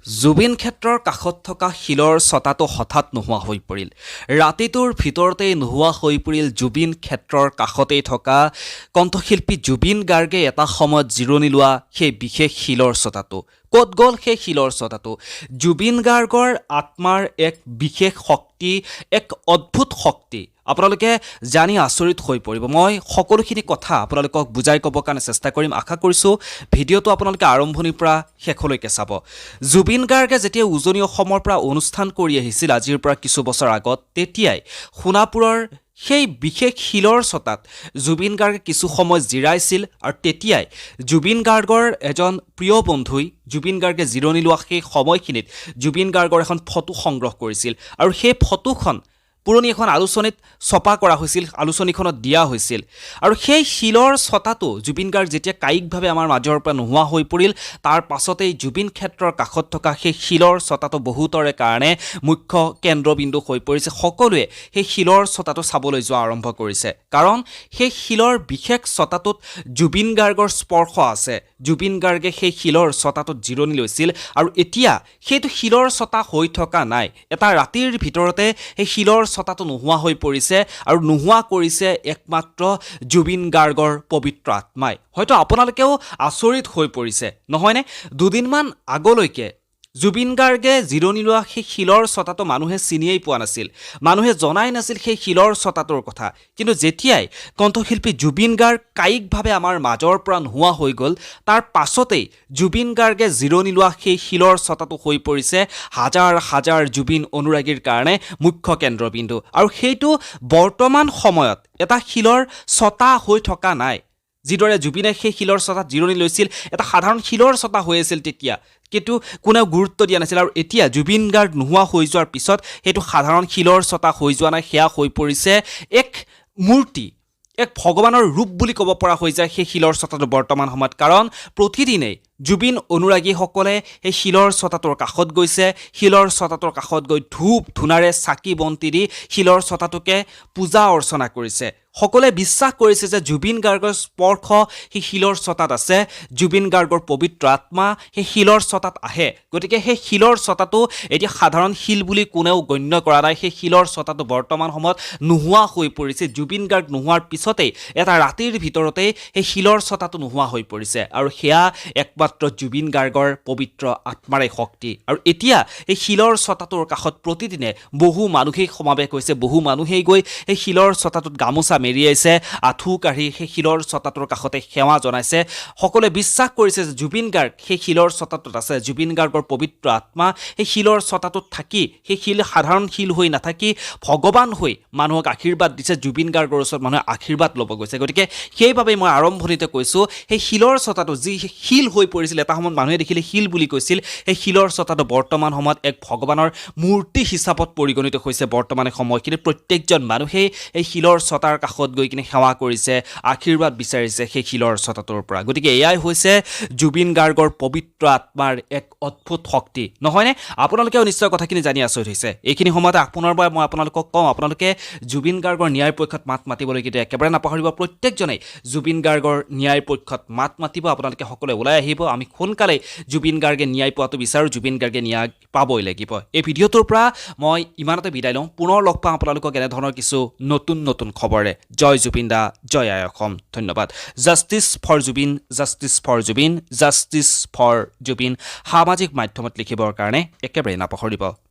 জুবিন ক্ষেত্ৰৰ কাষত থকা শিলৰ ছটাটো হঠাৎ নোহোৱা হৈ পৰিল। ৰাতিটোৰ ভিতৰতেই নোহোৱা হৈ পৰিল জুবিন ক্ষেত্ৰৰ কাষতেই থকা কণ্ঠশিল্পী জুবিন গাৰ্গে এটা সময়ত জিৰণি লোৱা সেই বিশেষ শিলৰ ছটাটো। ক'ত গ'ল সেই শিলৰ ছটাটো? জুবিন গাৰ্গৰ আত্মাৰ এক বিশেষ শক্তি, এক অদ্ভুত শক্তি। আপোনালোকে জানি আচৰিত হৈ পৰিব। মই সকলোখিনি কথা আপোনালোকক বুজাই ক'বৰ কাৰণে চেষ্টা কৰিম। আশা কৰিছোঁ ভিডিঅ'টো আপোনালোকে আৰম্ভণিৰ পৰা শেষলৈকে চাব। জুবিন গাৰ্গে যেতিয়া উজনি অসমৰ পৰা অনুষ্ঠান কৰি আহিছিল আজিৰ পৰা কিছু বছৰ আগত, তেতিয়াই সোণাপুৰৰ সেই বিশেষ শিলৰ ছটাত জুবিন গাৰ্গে কিছু সময় জিৰাইছিল আৰু তেতিয়াই জুবিন গাৰ্গৰ এজন প্ৰিয় বন্ধুই জুবিন গাৰ্গে জিৰণি লোৱা সেই সময়খিনিত জুবিন গাৰ্গৰ এখন ফটো সংগ্ৰহ কৰিছিল আৰু সেই ফটোখন পুৰণি এখন আলোচনীত ছপা কৰা হৈছিল, আলোচনীখনত দিয়া হৈছিল। আৰু সেই শিলৰ ছটাটো জুবিন গাৰ্গ যেতিয়া কায়িকভাৱে আমাৰ মাজৰ পৰা নোহোৱা হৈ পৰিল, তাৰ পাছতেই জুবিন ক্ষেত্ৰৰ কাষত থকা সেই শিলৰ ছটাটো বহুতৰে কাৰণে মুখ্য কেন্দ্ৰবিন্দু হৈ পৰিছে। সকলোৱে সেই শিলৰ ছটাটো চাবলৈ যোৱা আৰম্ভ কৰিছে, কাৰণ সেই শিলৰ বিশেষ ছটাটোত জুবিন গাৰ্গৰ স্পৰ্শ আছে। জুবিন গাৰ্গে সেই শিলৰ ছটাটোত জিৰণি লৈছিল আৰু এতিয়া সেইটো শিলৰ ছটা হৈ থকা নাই। এটা ৰাতিৰ ভিতৰতে সেই শিলৰ ছটাটো নোহোৱা হৈ পৰিছে আৰু নোহোৱা কৰিছে একমাত্ৰ জুবিন গাৰ্গৰ পবিত্ৰ আত্মাই। হয়তো আপোনালোকেও আচৰিত হৈ পৰিছে, নহয়নে? দুদিনমান আগলৈকে জুবিন গাৰ্গে জিৰণি লোৱা সেই শিলৰ ছটাটো মানুহে চিনিয়েই পোৱা নাছিল, মানুহে জনাই নাছিল সেই শিলৰ ছটাটোৰ কথা। কিন্তু যেতিয়াই কণ্ঠশিল্পী জুবিন গাৰ্গ কায়িকভাৱে আমাৰ মাজৰ পৰা নোহোৱা হৈ গ'ল, তাৰ পাছতেই জুবিন গাৰ্গে জিৰণি লোৱা সেই শিলৰ ছটাটো হৈ পৰিছে হাজাৰ হাজাৰ জুবিন অনুৰাগীৰ কাৰণে মুখ্য কেন্দ্ৰবিন্দু। আৰু সেইটো বৰ্তমান সময়ত এটা শিলৰ ছটা হৈ থকা নাই। যিদৰে জুবিনে সেই শিলৰ ছটাত জিৰণি লৈছিল, এটা সাধাৰণ শিলৰ ছটা হৈ আছিল তেতিয়া, কিন্তু কোনেও গুৰুত্ব দিয়া নাছিল। আৰু এতিয়া জুবিন গাৰ্গ নোহোৱা হৈ যোৱাৰ পিছত সেইটো সাধাৰণ শিলৰ ছটা হৈ যোৱা নাই, সেয়া হৈ পৰিছে এক মূৰ্তি, এক ভগৱানৰ ৰূপ বুলি ক'ব পৰা হৈ যায় সেই শিলৰ ছটাটো বৰ্তমান সময়ত। কাৰণ প্ৰতিদিনেই জুবিন অনুৰাগীসকলে সেই শিলৰ ছটাটোৰ কাষত গৈছে, শিলৰ ছটাটোৰ কাষত গৈ ধূপ ধূনাৰে চাকি বন্তি দি শিলৰ ছটাটোকে পূজা অৰ্চনা কৰিছে। সকলোৱে বিশ্বাস কৰিছে যে জুবিন গাৰ্গৰ স্পৰ্শ সেই শিলৰ ছটাত আছে, জুবিন গাৰ্গৰ পবিত্ৰ আত্মা সেই শিলৰ ছটাত আহে। গতিকে সেই শিলৰ ছটাটো এতিয়া সাধাৰণ শিল বুলি কোনেও গণ্য কৰা নাই। সেই শিলৰ ছটাটো বৰ্তমান সময়ত নোহোৱা হৈ পৰিছে। জুবিন গাৰ্গ নোহোৱাৰ পিছতেই এটা ৰাতিৰ ভিতৰতেই সেই শিলৰ ছটাটো নোহোৱা হৈ পৰিছে, আৰু সেয়া একমাত্ৰ জুবিন গাৰ্গৰ পবিত্ৰ আত্মাৰে শক্তি। আৰু এতিয়া এই শিলৰ ছটাটোৰ কাষত প্ৰতিদিনে বহু মানুহেই সমাৱেশ হৈছে, বহু মানুহেই গৈ সেই শিলৰ ছটাটোত গামোচা মেৰিয়াইছে, আঁঠু কাঢ়ি সেই শিলৰ ছটাটোৰ কাষতে সেৱা জনাইছে। সকলোৱে বিশ্বাস কৰিছে যে জুবিন গাৰ্গ সেই শিলৰ ছটাটোত আছে, জুবিন গাৰ্গৰ পবিত্ৰ আত্মা সেই শিলৰ ছটাটোত থাকি, সেই শিল সাধাৰণ শিল হৈ নাথাকি ভগৱান হৈ মানুহক আশীৰ্বাদ দিছে। জুবিন গাৰ্গৰ ওচৰত মানুহে আশীৰ্বাদ ল'ব গৈছে। গতিকে সেইবাবেই মই আৰম্ভণিতে কৈছোঁ, সেই শিলৰ ছটাটো যি শিল হৈ পৰিছিল, এটা সময়ত মানুহে দেখিলে শিল বুলি কৈছিল, সেই শিলৰ ছটাটো বৰ্তমান সময়ত এক ভগৱানৰ মূৰ্তি হিচাপত পৰিগণিত হৈছে। বৰ্তমান সময়খিনিত প্ৰত্যেকজন মানুহেই এই শিলৰ ছটাৰ কাষত গৈ কিনে সেৱা কৰিছে, আশীৰ্বাদ বিচাৰিছে সেই শিলৰ ছটাটোৰ পৰা। গতিকে এয়াই হৈছে জুবিন গাৰ্গৰ পবিত্ৰ আত্মাৰ এক অদ্ভুত শক্তি, নহয়নে? আপোনালোকেও নিশ্চয় কথাখিনি জানি আচৰিত হৈছে। এইখিনি সময়তে পুনৰবাৰ মই আপোনালোকক কওঁ, আপোনালোকে জুবিন গাৰ্গৰ ন্যায়ৰ পক্ষত মাত মাতিবলৈ কিন্তু একেবাৰে নাপাহৰিব। প্ৰত্যেকজনেই জুবিন গাৰ্গৰ ন্যায়ৰ পক্ষত মাত মাতিব। আপোনালোকে সকলোৱে ওলাই আহিব। আমি সোনকালেই জুবিন গাৰ্গে ন্যায় পোৱাটো বিচাৰোঁ, জুবিন গাৰ্গে ন্যায় পাবই লাগিব। এই ভিডিঅ'টোৰ পৰা মই ইমানতে বিদায় লওঁ। পুনৰ লগ পাম আপোনালোকক এনেধৰণৰ কিছু নতুন নতুন খবৰে। জয় জুবিন দা, জয় আই অসম। ধন্যবাদ। Justice for Zubeen, justice for Zubeen, justice for Zubeen সামাজিক মাধ্যমত লিখিবৰ কাৰণে একেবাৰে নাপাহৰিব।